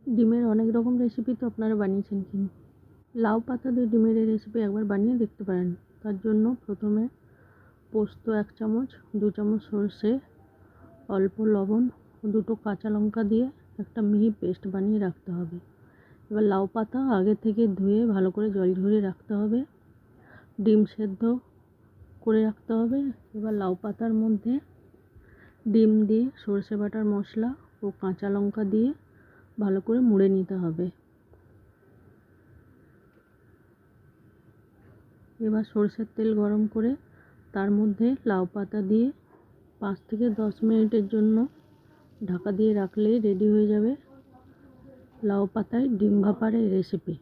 ডিমের অনেক রকম রেসিপি তো আপনারা বানিয়েছেন, কিন্তু লাউ পাতা দিয়ে ডিমের এই রেসিপি একবার বানিয়ে দেখতে পারেন। তার জন্য প্রথমে পোস্ত 1 চামচ, 2 চামচ সরষে, অল্প লবণ, 2টো কাঁচা লঙ্কা দিয়ে একটা মিহি পেস্ট বানিয়ে রাখতে হবে। এবার লাউ পাতা আগে থেকে ধুয়ে ভালো করে জল ঝরিয়ে রাখতে হবে। ডিম সেদ্ধ করে রাখতে হবে। এবার লাউ পাতার মধ্যে ডিম দিয়ে সরষে বাটার মশলা ও কাঁচা লঙ্কা দিয়ে ভালো করে মুড়ে নিতে হবে। এবার সরষের তেল গরম করে তার মধ্যে লাউ পাতা দিয়ে 5 থেকে 10 মিনিটের জন্য ঢাকা দিয়ে রাখলেই রেডি হয়ে যাবে লাউ পাতায় ডিম ভাপার এই রেসিপি।